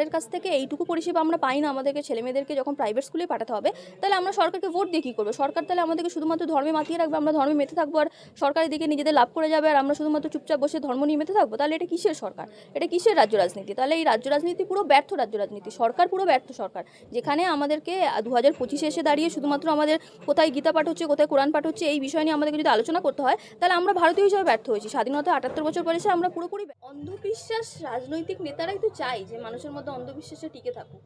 এর কাছ থেকে এইটুকু পরিষেবা আমরা পাই না, আমাদেরকে ছেলেমেয়েদেরকে যখন প্রাইভেট স্কুলে পাঠাতে হবে, তাহলে আমরা সরকারকে ভোট দিয়ে কী করবো? সরকার তাহলে আমাদেরকে শুধুমাত্র ধর্মে মাতিয়ে রাখবে, আমরা ধর্মে মেতে থাকবো, আর সরকারের দিকে নিজেদের লাভ করে যাবে, আর আমরা শুধুমাত্র চুপচাপ বসে ধর্ম নিয়ে মেতে থাকবো। তাহলে এটা কিসের সরকার? এটা কিসের রাজ্য রাজনীতি? তাহলে এই রাজ্য রাজনীতি পুরো ব্যর্থ রাজ্য রাজনীতি, সরকার পুরো ব্যর্থ সরকার, যেখানে আমাদেরকে 2025 এসে দাঁড়িয়ে শুধুমাত্র আমাদের কোথায় গীতা পাঠ হচ্ছে, কোথায় কোরআন পাঠ হচ্ছে, এই বিষয় নিয়ে আমাদেরকে যদি আলোচনা করতে হয়, তাহলে আমরা ভারতীয় হিসেবে ব্যর্থ হয়েছি। স্বাধীনতা 78 বছর পরে এসে আমরা পুরোপুরি অন্ধবিশ্বাস। রাজনৈতিক নেতারাই তো চাই যে মানুষের মধ্যে অন্ধবিশ্বাসে টিকে থাকুক।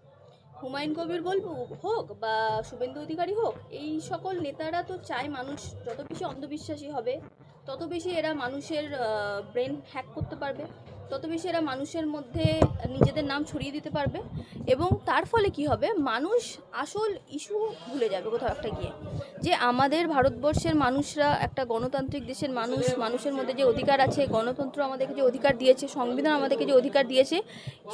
হুমায়ুন কবির বলবো হোক বা শুভেন্দু অধিকারী হোক, এই সকল নেতারা তো চায় মানুষ যত বেশি অন্ধবিশ্বাসী হবে, তত বেশি এরা মানুষের ব্রেন হ্যাক করতে পারবে, তত বেশি এরা মানুষের মধ্যে নিজেদের নাম ছড়িয়ে দিতে পারবে, এবং তার ফলে কি হবে, মানুষ আসল ইস্যু ভুলে যাবে কোথাও একটা গিয়ে, যে আমাদের ভারতবর্ষের মানুষরা একটা গণতান্ত্রিক দেশের মানুষ, মানুষের মধ্যে যে অধিকার আছে, গণতন্ত্র আমাদেরকে যে অধিকার দিয়েছে, সংবিধান আমাদেরকে যে অধিকার দিয়েছে,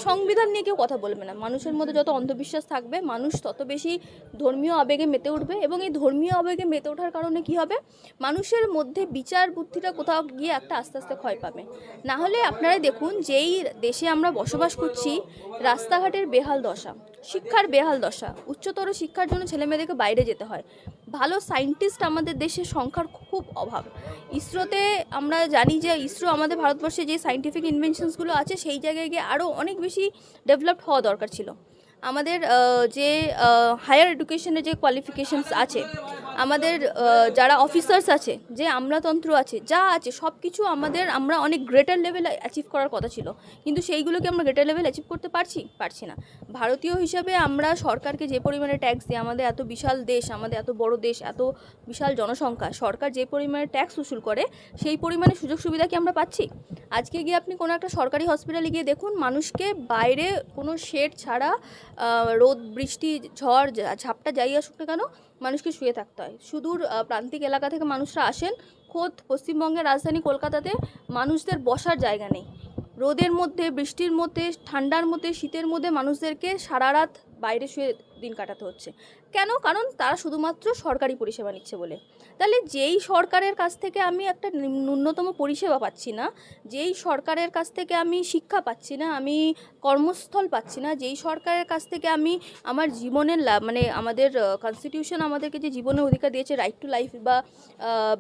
সংবিধান নিয়ে কেউ কথা বলবে না। মানুষের মধ্যে যত অন্ধবিশ্বাস থাকবে, মানুষ তত বেশি ধর্মীয় আবেগে মেতে উঠবে, এবং এই ধর্মীয় আবেগে মেতে ওঠার কারণে কি হবে, মানুষের মধ্যে বিচার বুদ্ধিটা কোথাও গিয়ে একটা আস্তে আস্তে ক্ষয় পাবে। না হলে আপনারাই দেখুন, যেই দেশে আমরা বসবাস করছি, রাস্তাঘাটের বেহাল দশা, শিক্ষার বেহাল দশা, উচ্চতর শিক্ষার জন্য ছেলেমেয়েদেরকে বাইরে যেতে হয়, ভালো সায়েন্টিস্ট আমাদের দেশের সংখ্যার খুব অভাব। ইসরোতে আমরা জানি যে ইসরো আমাদের ভারতবর্ষে যে সায়েন্টিফিক ইনভেনশনসগুলো আছে, সেই জায়গায় গিয়ে আরও অনেক বেশি ডেভেলপড হওয়া দরকার ছিল। আমাদের যে হায়ার এডুকেশনের যে কোয়ালিফিকেশনস আছে, আমাদের যারা অফিসার্স আছে, যে আমলাতন্ত্র আছে, যা আছে সব কিছু আমরা অনেক গ্রেটার লেভেল অ্যাচিভ করার কথা ছিল, কিন্তু সেইগুলোকে আমরা গ্রেটার লেভেল অ্যাচিভ করতে পারছি না। ভারতীয় হিসাবে আমরা সরকারকে যে পরিমাণে ট্যাক্স দিই, আমাদের এত বিশাল দেশ, আমাদের এত বড় দেশ, এত বিশাল জনসংখ্যা, সরকার যে পরিমাণে ট্যাক্স উসুল করে, সেই পরিমাণে সুযোগ সুবিধা কি আমরা পাচ্ছি? আজকে গিয়ে আপনি কোনো একটা সরকারি হসপিটালে গিয়ে দেখুন, মানুষকে বাইরে কোনো শেড ছাড়া, রোদ বৃষ্টি ঝড় ঝাপটা যাই আসুক না কেন, মানুষকে শুয়ে থাকতে হয়। সুদূর প্রান্তিক এলাকা থেকে মানুষরা আসেন, খোদ পশ্চিমবঙ্গের রাজধানী কলকাতাতে মানুষদের বসার জায়গা নেই। রোদের মধ্যে, বৃষ্টির মধ্যে, ঠান্ডার মধ্যে, শীতের মধ্যে মানুষদেরকে সারা রাত বাইরে শুয়ে দিন কাটাতে হচ্ছে। কেন? কারণ তারা শুধুমাত্র সরকারি পরিষেবা নিচ্ছে বলে। তাহলে যেই সরকারের কাছ থেকে আমি একটা ন্যূনতম পরিষেবা পাচ্ছি না, যেই সরকারের কাছ থেকে আমি শিক্ষা পাচ্ছি না, আমি কর্মস্থল পাচ্ছি না, যেই সরকারের কাছ থেকে আমি আমার জীবনের মানে আমাদের কনস্টিটিউশন আমাদেরকে যে জীবনের অধিকার দিয়েছে, রাইট টু লাইফ বা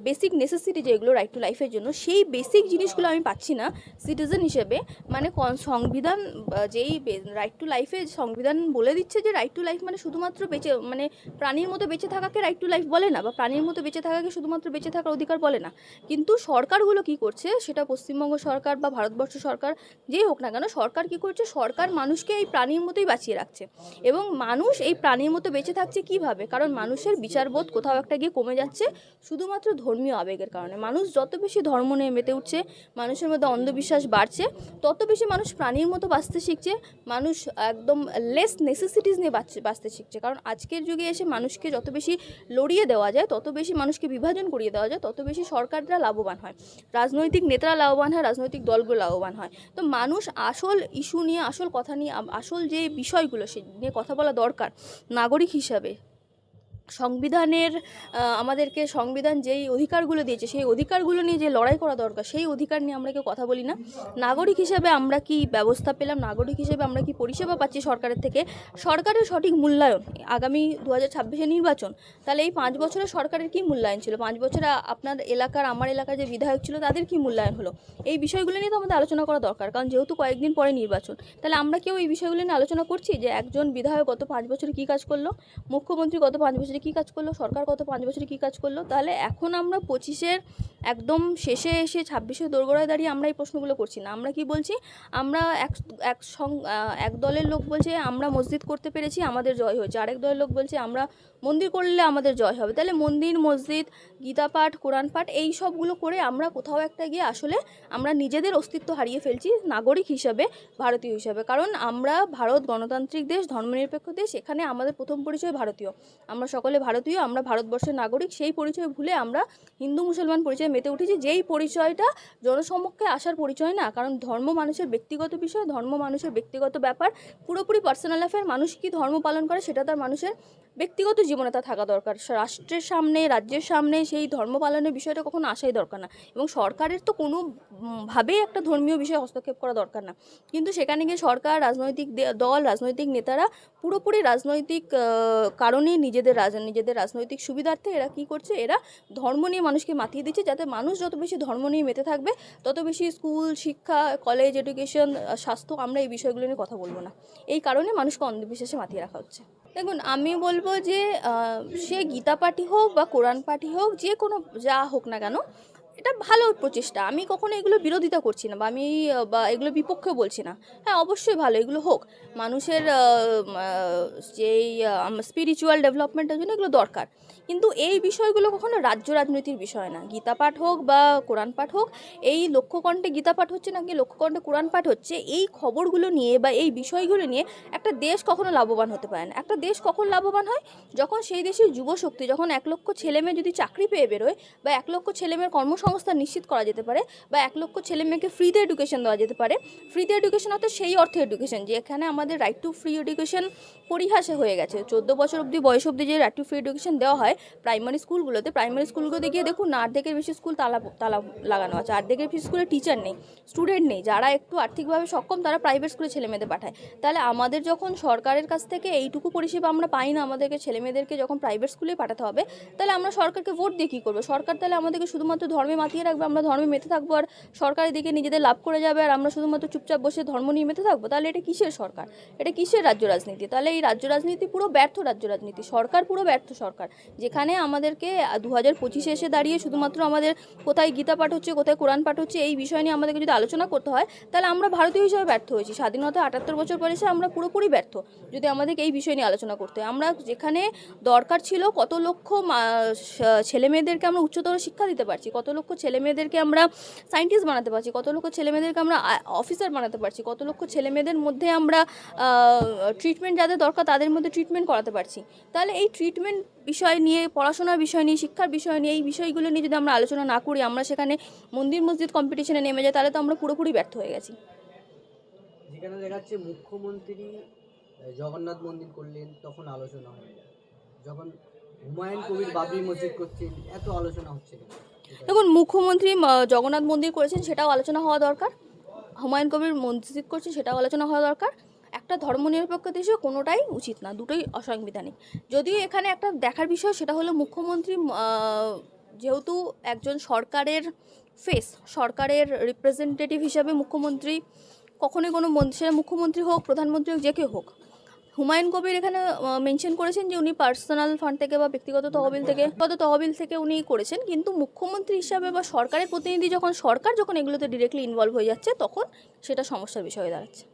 বেসিক নেসেসিটি যেগুলো রাইট টু লাইফের জন্য, সেই বেসিক জিনিসগুলো আমি পাচ্ছি না সিটিজেন হিসেবে। মানে সংবিধান যেই রাইট টু লাইফে সংবিধান বলে দিচ্ছে যে রাইট টু লাইফ মানে শুধুমাত্র বেঁচে, মানে প্রাণীর মতো বেঁচে থাকাকে রাইট টু লাইফ বলে না, বা প্রাণীর মতো বেঁচে থাকাকে শুধুমাত্র বেঁচে থাকার অধিকার বলে না। কিন্তু সরকারগুলো কি করছে, সেটা পশ্চিমবঙ্গ সরকার বা ভারতবর্ষ সরকার যেই হোক না কেন, সরকার কি করছে, সরকার মানুষকে এই প্রাণীর মতোই বাঁচিয়ে রাখছে, এবং মানুষ এই প্রাণীর মতো বেঁচে থাকছে কিভাবে? কারণ মানুষের বিচারবোধ কোথাও একটা গিয়ে কমে যাচ্ছে, শুধুমাত্র ধর্মীয় আবেগের কারণে। মানুষ যত বেশি ধর্ম নিয়ে মেতে উঠছে, মানুষের মধ্যে অন্ধবিশ্বাস বাড়ছে, তত বেশি মানুষ প্রাণীর মতো বাঁচতে শিখছে, মানুষ একদম লেস নেসেসিটিস নিয়ে বাঁচতে শিখছে। কারণ আজকের যুগে এসে মানুষকে যত বেশি লড়িয়ে দেওয়া যায়, তত বেশি মানুষকে বিভাজন করিয়ে দেওয়া যায়, তত বেশি সরকাররা লাভবান হয়, রাজনৈতিক নেতারা লাভবান হয়, রাজনৈতিক দলগুলো লাভবান হয়। তো মানুষ আসল ইস্যু নিয়ে, আসল কথা নিয়ে, আসল যে বিষয়গুলো সে নিয়ে কথা বলা দরকার নাগরিক হিসাবে। সংবিধানের আমাদেরকে সংবিধান যেই অধিকারগুলো দিয়েছে, সেই অধিকারগুলো নিয়ে যে লড়াই করা দরকার, সেই অধিকার নিয়ে আমরা কেউ কথা বলি না। নাগরিক হিসেবে আমরা কি ব্যবস্থা পেলাম, নাগরিক হিসেবে আমরা কি পরিষেবা পাচ্ছি সরকারের থেকে, সরকারের সঠিক মূল্যায়ন, আগামী 2026 নির্বাচন, তাহলে এই 5 বছরে সরকারের কি মূল্যায়ন ছিল, 5 বছরে আপনার এলাকার, আমার এলাকার যে বিধায়ক ছিল তাদের কি মূল্যায়ন হলো, এই বিষয়গুলো নিয়ে তো আমাদের আলোচনা করা দরকার। কারণ যেহেতু কয়েকদিন পরে নির্বাচন, তাহলে আমরা কেউ এই বিষয়গুলো নিয়ে আলোচনা করছি যে একজন বিধায়ক গত 5 বছরে কী কাজ করলো, মুখ্যমন্ত্রী গত 5 বছরে কী কাজ করলো, সরকার গত 5 বছরে কী কাজ করলো? তাহলে এখন আমরা 25-এর একদম শেষে এসে 26-এর দোরগোড়ায় দাঁড়িয়ে আমরা এই প্রশ্নগুলো করছি না। আমরা কি বলছি, আমরা এক দলের লোক বলছে আমরা মসজিদ করতে পেরেছি, আমাদের জয় হয়েছে, আরেক দলের লোক বলছে আমরা মন্দির করলে আমাদের জয় হবে। তাহলে মন্দির, মসজিদ, গীতা পাঠ, কোরআন পাঠ, এই সবগুলো করে আমরা কোথাও একটা গিয়ে আসলে আমরা নিজেদের অস্তিত্ব হারিয়ে ফেলছি নাগরিক হিসাবে, ভারতীয় হিসাবে। কারণ আমরা ভারত গণতান্ত্রিক দেশ, ধর্মনিরপেক্ষ দেশ, এখানে আমাদের প্রথম পরিচয় ভারতীয়, আমরা সকলে ভারতীয়, আমরা ভারতবর্ষের নাগরিক। সেই পরিচয় ভুলে আমরা হিন্দু মুসলমান পরিচয় মেতে উঠেছি, যেই পরিচয়টা জনসমক্ষে আসার পরিচয় না। কারণ ধর্ম মানুষের ব্যক্তিগত বিষয়, ধর্ম মানুষের ব্যক্তিগত ব্যাপার, পুরোপুরি পার্সোনাল অ্যাফেয়ার। মানুষ কি ধর্ম পালন করে সেটা তার মানুষের ব্যক্তিগত জীবনে তা থাকা দরকার। রাষ্ট্রের সামনে, রাজ্যের সামনে সেই ধর্ম পালনের বিষয়টা কখনো আসাই দরকার না, এবং সরকারের তো ভাবেই একটা ধর্মীয় বিষয়ে হস্তক্ষেপ করা দরকার না। কিন্তু সেখানে গিয়ে সরকার, রাজনৈতিক দল, রাজনৈতিক নেতারা পুরোপুরি রাজনৈতিক কারণে নিজেদের রাজনৈতিক সুবিধার্থে এরা কী করছে, এরা ধর্ম নিয়ে মানুষকে মাতিয়ে দিচ্ছে, যাতে মানুষ যত বেশি ধর্ম নিয়ে মেতে থাকবে তত বেশি স্কুল, শিক্ষা, কলেজ, এডুকেশন, স্বাস্থ্য, আমরা এই বিষয়গুলো নিয়ে কথা বলবো না। এই কারণে মানুষকে অন্ধবিশ্বাসে মাতিয়ে রাখা হচ্ছে। দেখুন, আমি বলবো যে সে গীতা পাঠী হোক বা কোরআন পাঠী হোক, যে কোনো যা হোক না কেন, এটা ভালো প্রচেষ্টা। আমি কখনো এগুলো বিরোধিতা করছি না, বা এগুলো বিপক্ষেও বলছি না। হ্যাঁ, অবশ্যই ভালো, এগুলো হোক। মানুষের যেই স্পিরিচুয়াল ডেভেলপমেন্টের জন্য এগুলো দরকার। কিন্তু এই বিষয়গুলো কখনো রাজ্য রাজনীতির বিষয় না। গীতা পাঠ হোক বা কোরআন পাঠ হোক, এই লক্ষ্যকণ্ঠে গীতা পাঠ হচ্ছে নাকি লক্ষ্যকণ্ঠে কোরআন পাঠ হচ্ছে, এই খবরগুলো নিয়ে বা এই বিষয়গুলো নিয়ে একটা দেশ কখনো লাভবান হতে পারে না। একটা দেশ কখন লাভবান হয়? যখন সেই দেশের যুবশক্তি, যখন 1 লক্ষ ছেলেমেয়ে যদি চাকরি পেয়ে বেরোয়, বা 1 লক্ষ ছেলেমেয়ের কর্মসংস্থান নিশ্চিত করা যেতে পারে, বা 1 লক্ষ ছেলেমেয়েকে ফ্রিতে এডুকেশন দেওয়া যেতে পারে। ফ্রিতে এডুকেশন অর্থাৎ সেই অর্থে এডুকেশন যে এখানে আমাদের রাইট টু ফ্রি এডুকেশন পরিহাসে হয়ে গেছে। 14 বছর অবধি বয়স অবধি যে রাইট টু ফ্রি এডুকেশন দেওয়া হয় প্রাইমারি স্কুলগুলোতে গিয়ে দেখুন না, অর্ধেকের বেশি স্কুল তালা লাগানো আছে। অর্ধেকের বেশি স্কুলে টিচার নেই, স্টুডেন্ট নেই। যারা একটু আর্থিকভাবে সক্ষম তারা প্রাইভেট স্কুলে ছেলেমেয়েদের পাঠায়। তাহলে আমাদের যখন সরকারের কাছ থেকে এইটুকু পরিষেবা আমরা পাই না, আমাদেরকে ছেলেমেয়েদেরকে যখন প্রাইভেট স্কুলে পাঠাতে হবে, তাহলে আমরা সরকারকে ভোট দিয়ে কী করবো? সরকার তাহলে আমাদেরকে শুধুমাত্র ধর্মে মাতিয়ে রাখবে, আমরা ধর্মে মেতে থাকবো, আর সরকারের দিকে নিজেদের লাভ করে যাবে, আর আমরা শুধুমাত্র চুপচাপ বসে ধর্ম নিয়ে মেতে থাকবো। তাহলে এটা কিসের সরকার? এটা কিসের রাজ্য রাজনীতি? তাহলে এই রাজ্য রাজনীতি পুরো ব্যর্থ রাজ্য রাজনীতি, সরকার পুরো ব্যর্থ সরকার। যেখানে আমাদেরকে 2025-এ এসে দাঁড়িয়ে শুধুমাত্র আমাদের কোথায় গীতা পাঠ হচ্ছে, কোথায় কোরআন পাঠ হচ্ছে, এই বিষয় নিয়ে আমাদেরকে যদি আলোচনা করতে হয়, তাহলে আমরা ভারতীয় হিসেবে ব্যর্থ হয়েছি। স্বাধীনতা 78 বছর পরে এসে আমরা পুরোপুরি ব্যর্থ যদি আমাদেরকে এই বিষয় নিয়ে আলোচনা করতে হয়। আমরা যেখানে দরকার ছিল কত লক্ষ ছেলেমেয়েদেরকে আমরা উচ্চতর শিক্ষা দিতে পারছি, কত লক্ষ ছেলেমেয়েদেরকে আমরা সায়েন্টিস্ট বানাতে পারছি, কত লক্ষ ছেলেমেয়েদেরকে আমরা অফিসার বানাতে পারছি, কত লক্ষ ছেলেমেয়েদের মধ্যে আমরা ট্রিটমেন্ট যাদের দরকার তাদের মধ্যে ট্রিটমেন্ট করাতে পারছি। তাহলে এই ট্রিটমেন্ট বিষয় নিয়ে, পড়াশোনার বিষয় নিয়ে, শিক্ষার বিষয় নিয়ে, এই বিষয়গুলো নিয়ে যদি আমরা আলোচনা না করি, আমরা সেখানে মন্দির মসজিদ কম্পিটিশনে নেমে যাই, তাহলে তো আমরা পুরোপুরি ব্যর্থ হয়ে গেছি। যেখানে দেখা যাচ্ছে মুখ্যমন্ত্রী জগন্নাথ মন্দির করলেন তখন আলোচনা হয়, যখন হুমায়ুন কবির বাবরি মসজিদ করছেন এত আলোচনা হচ্ছে কেন? দেখুন, মুখ্যমন্ত্রী জগন্নাথ মন্দির করেছেন, সেটাও আলোচনা হওয়া দরকার। হুমায়ুন কবির মসজিদ করছেন, সেটাও আলোচনা হওয়া দরকার। একটা ধর্মনিরপেক্ষ দেশে কোনোটাই উচিত না, দুটোই অসাংবিধানিক। যদিও এখানে একটা দেখার বিষয়, সেটা হলো মুখ্যমন্ত্রী যেহেতু একজন সরকারের ফেস, সরকারের রিপ্রেজেন্টেটিভ হিসাবে মুখ্যমন্ত্রী কখনোই কোনো সেটা মুখ্যমন্ত্রী হোক, প্রধানমন্ত্রী হোক, যে কেউ হোক, হুমায়ুন কবির এখানে মেনশন করেছেন যে উনি পার্সোনাল ফান্ড থেকে বা ব্যক্তিগত তহবিল থেকে উনি করেছেন। কিন্তু মুখ্যমন্ত্রী হিসাবে বা সরকারের প্রতিনিধি যখন এগুলোতে ডিরেক্টলি ইনভলভ হয়ে যাচ্ছে, তখন সেটা সমস্যার বিষয় হয়ে দাঁড়াচ্ছে।